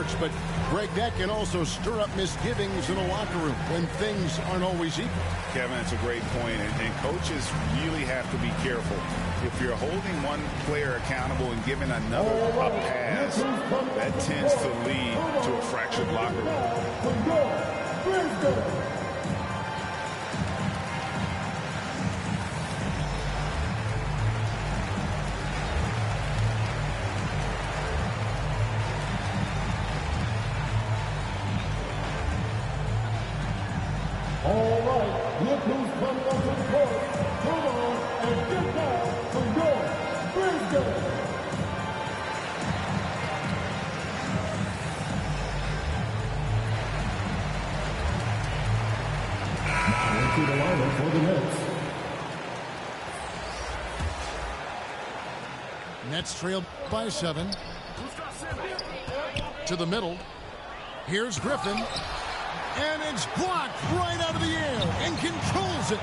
works. But, Greg, that can also stir up misgivings in a locker room when things aren't always equal. Kevin, that's a great point, and coaches really have to be careful. If you're holding one player accountable and giving another a pass, that tends to lead to a fractured locker room. All right, look who's coming up to the court. Come on and get down for your Brisbane. Now into the lineup for the Nets. Nets trailed by 7. To the middle. Here's Griffin. And it's blocked right out of the air and controls it.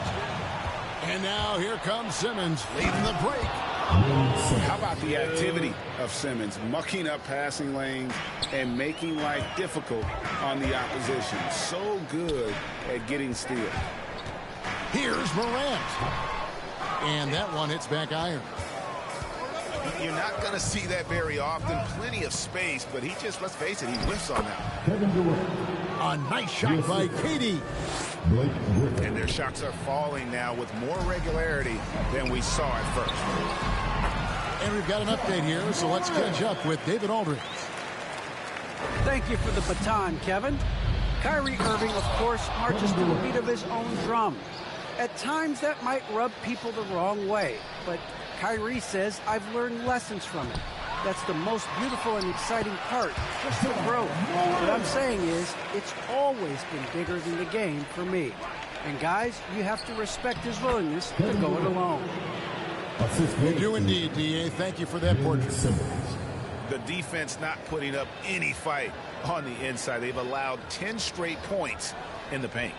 And now here comes Simmons leading the break. How about the activity of Simmons, mucking up passing lanes and making life difficult on the opposition. So good at getting steals. Here's Morant. And that one hits back iron. You're not going to see that very often. Plenty of space, but he just, let's face it, he whiffs on that. A nice shot by Katie. And their shots are falling now with more regularity than we saw at first. And we've got an update here, so let's catch up with David Aldridge. Thank you for the baton, Kevin. Kyrie Irving, of course, marches to the beat of his own drum. At times, that might rub people the wrong way, but Kyrie says, I've learned lessons from it. That's the most beautiful and exciting part, just the growth. What I'm saying is, it's always been bigger than the game for me. And guys, you have to respect his willingness to go it alone. You do indeed, D.A. Thank you for that portrait. The defense not putting up any fight on the inside. They've allowed 10 straight points in the paint.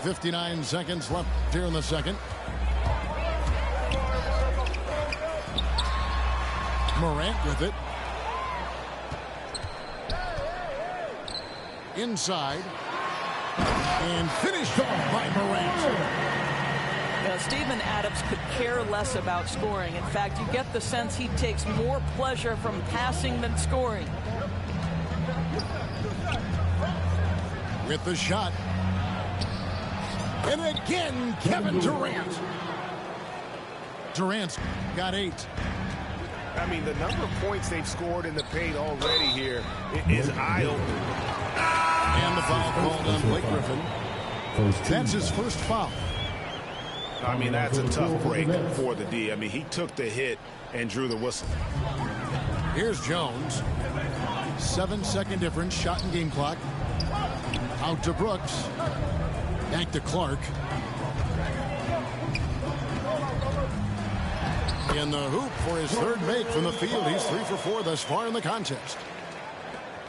59 seconds left here in the second. Morant with it. Inside. And finished off by Morant. Now, Steven Adams could care less about scoring. In fact, you get the sense he takes more pleasure from passing than scoring. With the shot. And again, Kevin Durant. Durant's got 8. I mean, the number of points they've scored in the paint already here is eye-opening. And the foul called on Blake Griffin. That's his first foul. I mean, that's a tough break for the D. I mean, he took the hit and drew the whistle. Here's Jones. 7-second difference, shot and game clock. Out to Brooks. Back to Clark. In the hoop for his third make from the field. He's 3 for 4 thus far in the contest.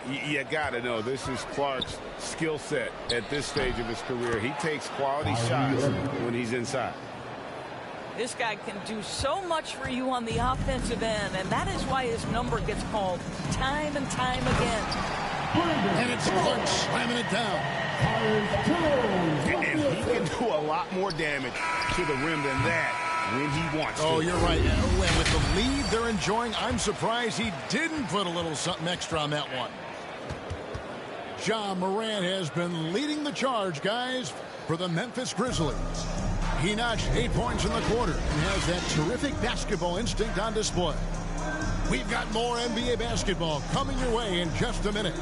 You got to know, this is Clark's skill set at this stage of his career. He takes quality shots when he's inside. This guy can do so much for you on the offensive end, and that is why his number gets called time and time again. And it's Clark slamming it down. And he can do a lot more damage to the rim than that when he wants to. Oh, you're right. And with the lead they're enjoying, I'm surprised he didn't put a little something extra on that one. Ja Morant has been leading the charge, guys, for the Memphis Grizzlies. He notched 8 points in the quarter and has that terrific basketball instinct on display. We've got more NBA basketball coming your way in just a minute.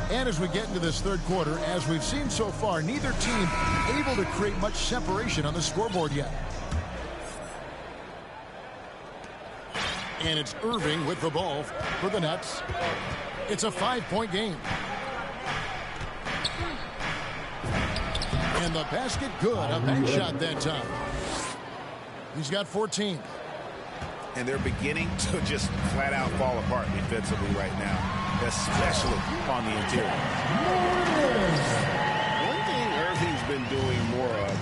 And as we get into this third quarter, as we've seen so far, neither team able to create much separation on the scoreboard yet. And it's Irving with the ball for the Nets. It's a 5-point game. And the basket good. A bank shot that time. He's got 14. And they're beginning to just flat out fall apart defensively right now, especially on the interior. One thing Irving's been doing more of,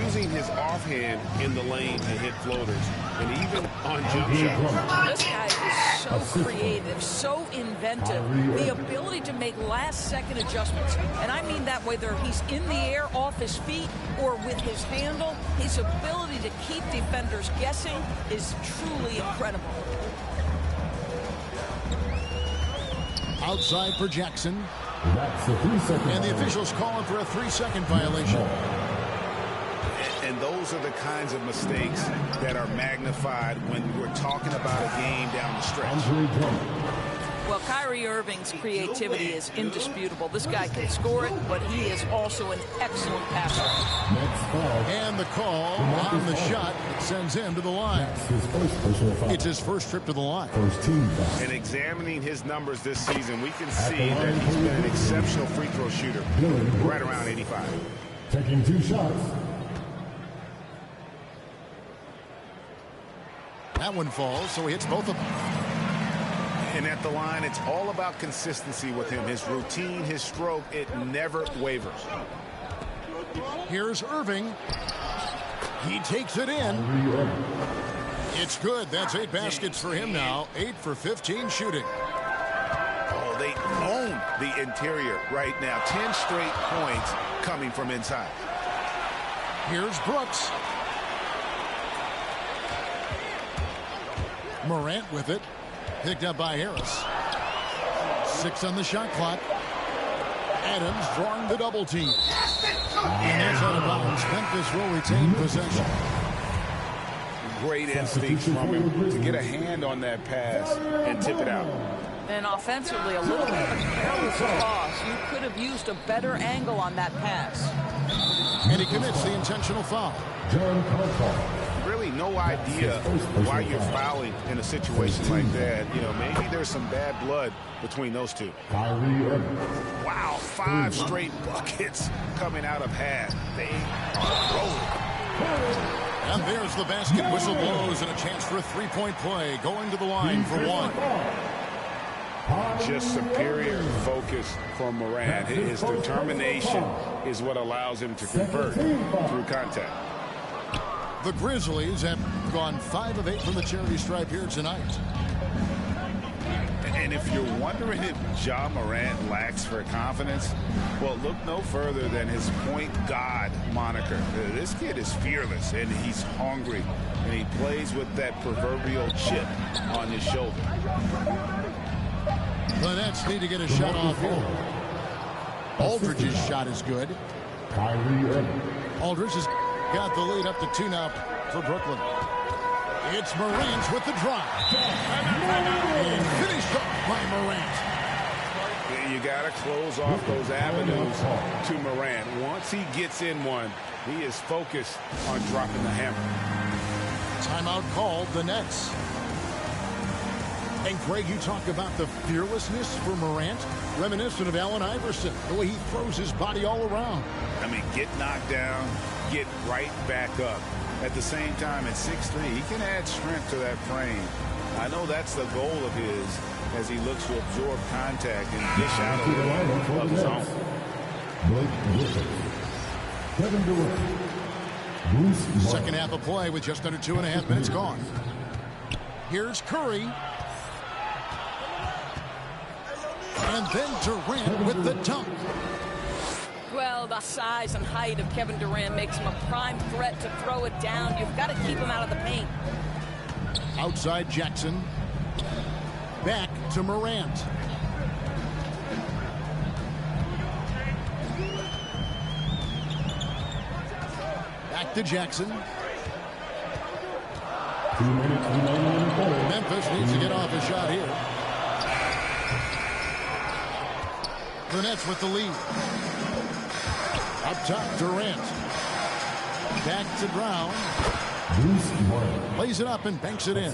using his offhand in the lane to hit floaters, and even on jump shots. This guy is so creative, so inventive. The ability to make last-second adjustments. And I mean that whether he's in the air, off his feet, or with his handle, his ability to keep defenders guessing is truly incredible. Outside for Jackson. And the officials calling for a 3-second violation. And those are the kinds of mistakes that are magnified when we're talking about a game down the stretch. Well, Kyrie Irving's creativity is indisputable. This guy can score it, but he is also an excellent passer. And the call on the shot that sends him to the line. It's his first trip to the line. And examining his numbers this season, we can see that he's been an exceptional free throw shooter, right around 85. Taking 2 shots. That one falls, so he hits both of them. And at the line, it's all about consistency with him. His routine, his stroke, it never wavers. Here's Irving. He takes it in. It's good. That's 8 baskets for him now. 8 for 15 shooting. Oh, they own the interior right now. 10 straight points coming from inside. Here's Brooks. Morant with it. Picked up by Harris. 6 on the shot clock. Adams drawing the double team. And that's out of bounds. Memphis will retain possession. Great instincts from him to get a hand on that pass and tip it out. And offensively, a little bit of a careless toss. You could have used a better angle on that pass. And he commits the intentional foul. Really no idea why you're fouling in a situation like that. You know, maybe there's some bad blood between those two. Wow, 5 straight buckets coming out of half. They are rolling. And there's the basket. Whistle blows and a chance for a 3-point play. Going to the line for 1. Just superior focus from Morant. His determination is what allows him to convert through contact. The Grizzlies have gone 5 of 8 from the charity stripe here tonight. And if you're wondering if Ja Morant lacks for confidence, well, look no further than his point god moniker. This kid is fearless, and he's hungry, and he plays with that proverbial chip on his shoulder. The Nets need to get a shot off here. Aldridge's shot is good. Aldridge has got the lead up to 2 now for Brooklyn. It's Morant with the drive. And finished up by Morant. You got to close off those avenues to Morant. Once he gets in one, he is focused on dropping the hammer. Timeout called, the Nets. And Greg, you talk about the fearlessness for Morant, reminiscent of Allen Iverson, the way he throws his body all around. I mean, get knocked down, get right back up. At the same time, at 6'3", he can add strength to that frame. I know that's the goal of his as he looks to absorb contact and dish out a little of his own. Second half of play with just under 2.5 minutes gone. Here's Curry. And then Durant with the dunk. Well, the size and height of Kevin Durant makes him a prime threat to throw it down. You've got to keep him out of the paint. Outside Jackson. Back to Morant. Back to Jackson. 2 minutes remaining in the quarter. Memphis needs to get off a shot here. The Nets with the lead. Up top, Durant. Back to Brown. Lays it up and banks it in.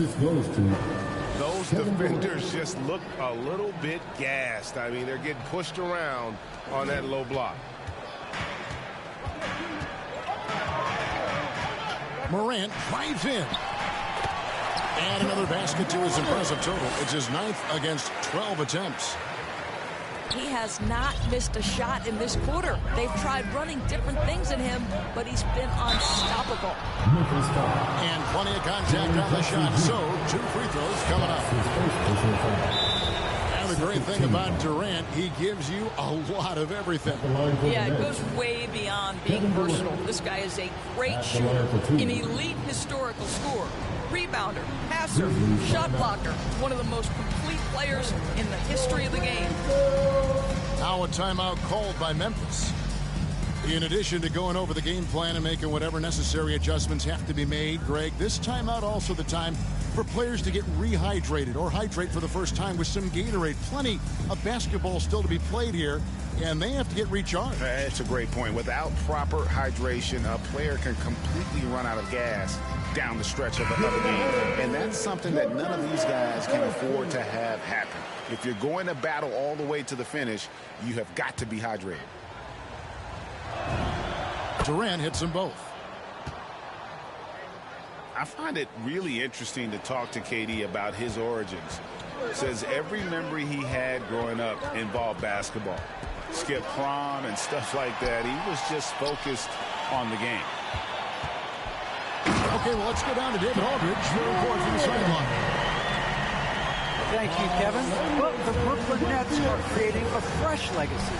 Those defenders just look a little bit gassed. I mean, they're getting pushed around on that low block. Morant drives in. And another basket to his impressive total. It's his 9th against 12 attempts. He has not missed a shot in this quarter. They've tried running different things at him, but he's been unstoppable. And plenty of contact on the shot, so 2 free throws coming up. And the great thing about Durant, he gives you a lot of everything. Yeah, it goes way beyond being versatile. This guy is a great shooter, an elite historical scorer, rebounder, passer, shot blocker, one of the most complete players in the history of the game. Now a timeout called by Memphis. In addition to going over the game plan and making whatever necessary adjustments have to be made, Greg, this timeout also the time for players to get rehydrated or hydrate for the first time with some Gatorade. Plenty of basketball still to be played here, and they have to get recharged. That's a great point. Without proper hydration, a player can completely run out of gas down the stretch of a game. And that's something that none of these guys can afford to have happen. If you're going to battle all the way to the finish, you have got to be hydrated. Durant hits them both. I find it really interesting to talk to KD about his origins. Says every memory he had growing up involved basketball. Skipped prom and stuff like that. He was just focused on the game. Okay, well, let's go down to David Aldridge for a report from the sideline. Thank you, Kevin. Well, the Brooklyn Nets are creating a fresh legacy.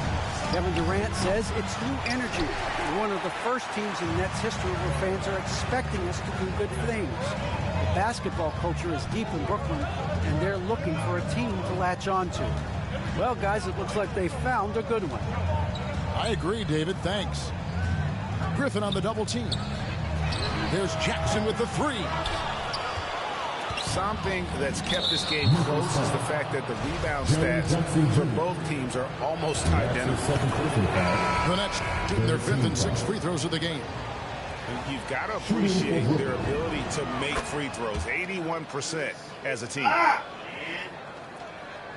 Kevin Durant says it's new energy. We're one of the first teams in Nets history where fans are expecting us to do good things. The basketball culture is deep in Brooklyn, and they're looking for a team to latch on to. Well, guys, it looks like they found a good one. I agree, David. Thanks. Griffin on the double team. There's Jackson with the 3. Something that's kept this game close is the fact that the rebound stats for both teams are almost identical. The Nets shooting their 5th and 6th free throws of the game. You've got to appreciate their ability to make free throws. 81% as a team.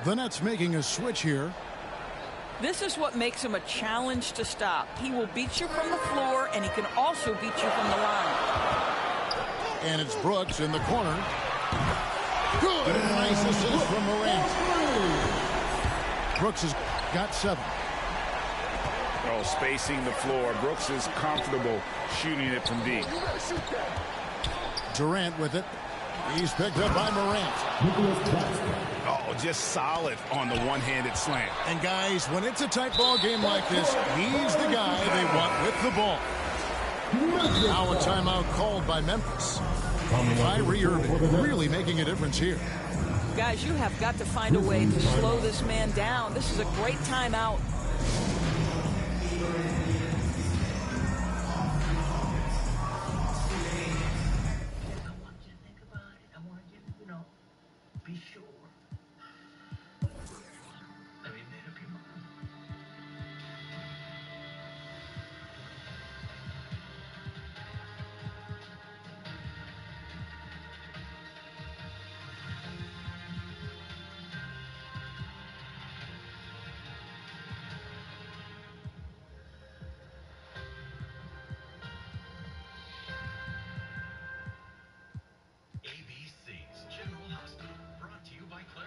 The Nets making a switch here. This is what makes him a challenge to stop. He will beat you from the floor, and he can also beat you from the line. And it's Brooks in the corner. Good. Nice assist from Morant. Brooks has got 7. Oh, spacing the floor. Brooks is comfortable shooting it from deep. Durant with it. He's picked up by Morant. Oh, just solid on the one-handed slam. And guys, when it's a tight ball game like this, he's the guy they want with the ball. Now a timeout called by Memphis. Kyrie Irving really making a difference here. Guys, you have got to find a way to slow this man down. This is a great timeout. ABC's General Hospital, brought to you by Clever.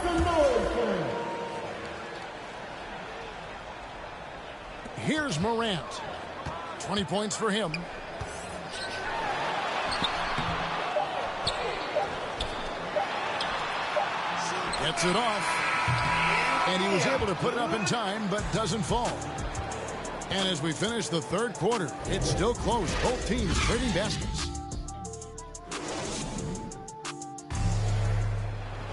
the noise fans. Here's Morant. 20 points for him. Gets it off. And he was able to put it up in time, but doesn't fall. And as we finish the third quarter, it's still close. Both teams trading baskets.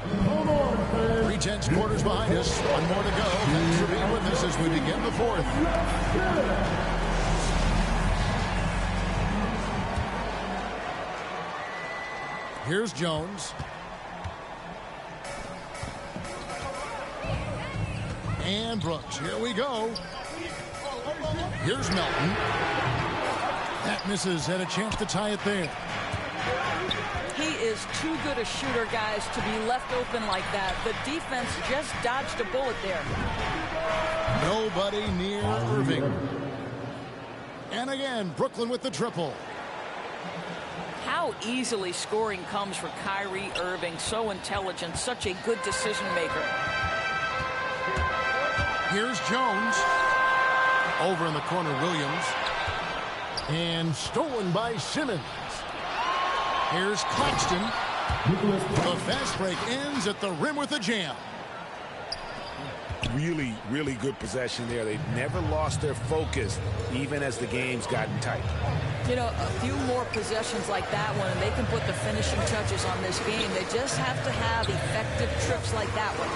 Come on, fans. 3/10 quarters behind us. One more to go. Thanks for being with us as we begin the fourth. Here's Jones. And Brooks. Here we go. Here's Melton. That misses. Had a chance to tie it there. He is too good a shooter, guys, to be left open like that. The defense just dodged a bullet there. Nobody near Irving. And again, Brooklyn with the triple. How easily scoring comes for Kyrie Irving. So intelligent, such a good decision maker. Here's Jones. Over in the corner, Williams. And stolen by Simmons. Here's Claxton. The fast break ends at the rim with a jam. Really, really good possession there. They've never lost their focus, even as the game's gotten tight. You know, a few more possessions like that one, and they can put the finishing touches on this game. They just have to have effective trips like that one.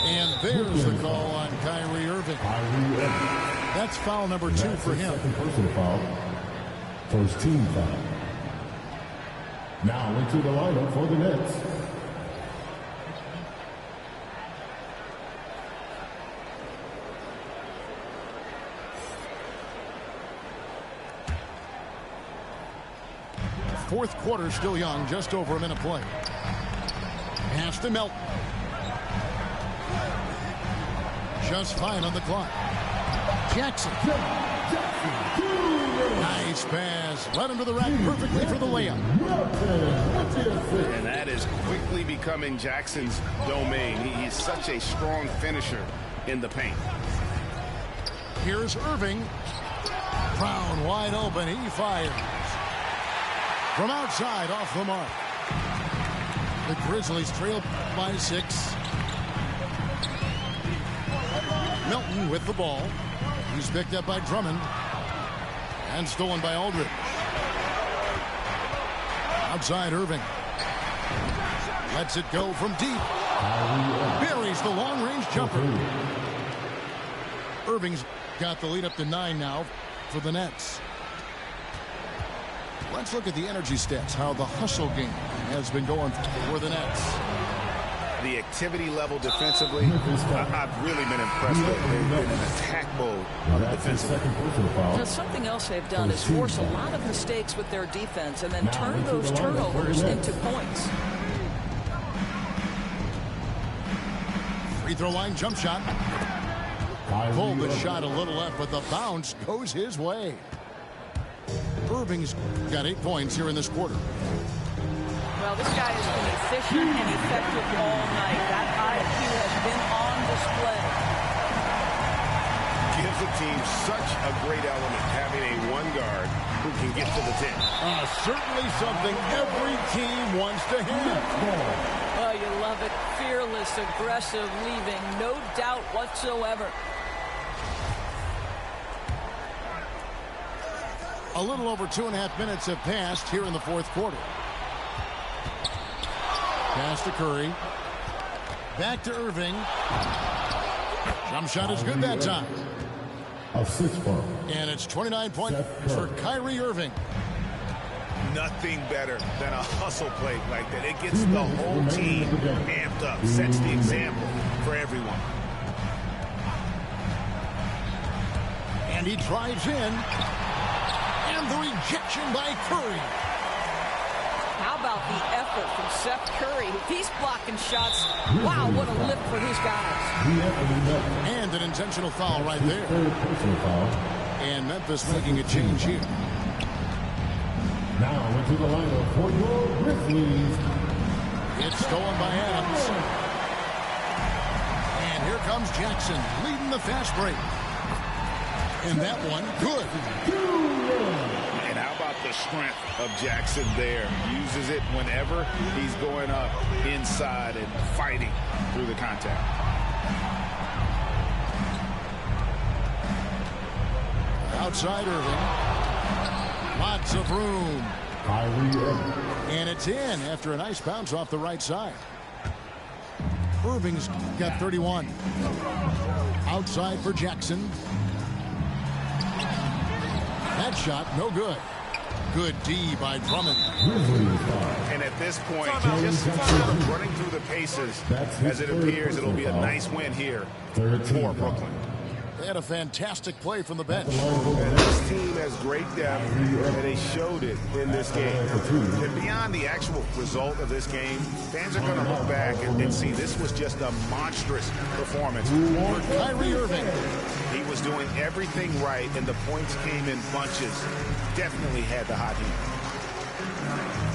And there's the call on Kyrie Irving. That's foul number 2 for him. Second personal foul. First team foul. Now into the lineup for the Nets. Fourth quarter still young, just over a minute play. Pass to Melton. Just 5 on the clock. Jackson. Nice pass. Led him to the rack perfectly for the layup. And that is quickly becoming Jackson's domain. He's such a strong finisher in the paint. Here's Irving. Brown wide open. He fires. From outside, off the mark. The Grizzlies trail by 6. Melton with the ball. He's picked up by Drummond. And stolen by Aldridge. Outside Irving. Lets it go from deep. Buries the long-range jumper. Irving's got the lead up to 9 now for the Nets. Let's look at the energy stats, how the hustle game has been going for the Nets. The activity level defensively, I've really been impressed with. They've been in attack mode defensively. Now, something else they've done is force a lot of mistakes with their defense and then turn those turnovers into points. Free throw line jump shot. Pulled the shot a little left, but the bounce goes his way. Irving's got 8 points here in this quarter. Well, this guy has been efficient and effective all night. That IQ has been on display. Gives the team such a great element, having a one guard who can get to the 10. Certainly something every team wants to have. Oh, you love it. Fearless, aggressive, leaving. No doubt whatsoever. A little over 2.5 minutes have passed here in the fourth quarter. Pass to Curry. Back to Irving. Jump shot is good that time. A 6 point. And it's 29 points for Kyrie Irving. Nothing better than a hustle play like that. It gets the whole team amped up, sets the example for everyone. And he drives in. And the rejection by Curry. How about the effort from Seth Curry? He's blocking shots. Wow, what a lift for his guys. And an intentional foul right there. And Memphis making a change here. Now into the lineup for your Grizzlies. It's stolen by Adams. And here comes Jackson leading the fast break. And that one, good. And how about the strength of Jackson there? Uses it whenever he's going up inside and fighting through the contact. Outside Irving. Lots of room. And it's in after a nice bounce off the right side. Irving's got 31. Outside for Jackson. That shot, no good. Good D by Drummond. And at this point, just sort of running through the paces, as it appears it'll be a nice win here for Brooklyn. They had a fantastic play from the bench. And this team has great depth, and they showed it in this game. And beyond the actual result of this game, fans are going to look back and see this was just a monstrous performance. For Kyrie Irving. He was doing everything right, and the points came in bunches. Definitely had the hot heat.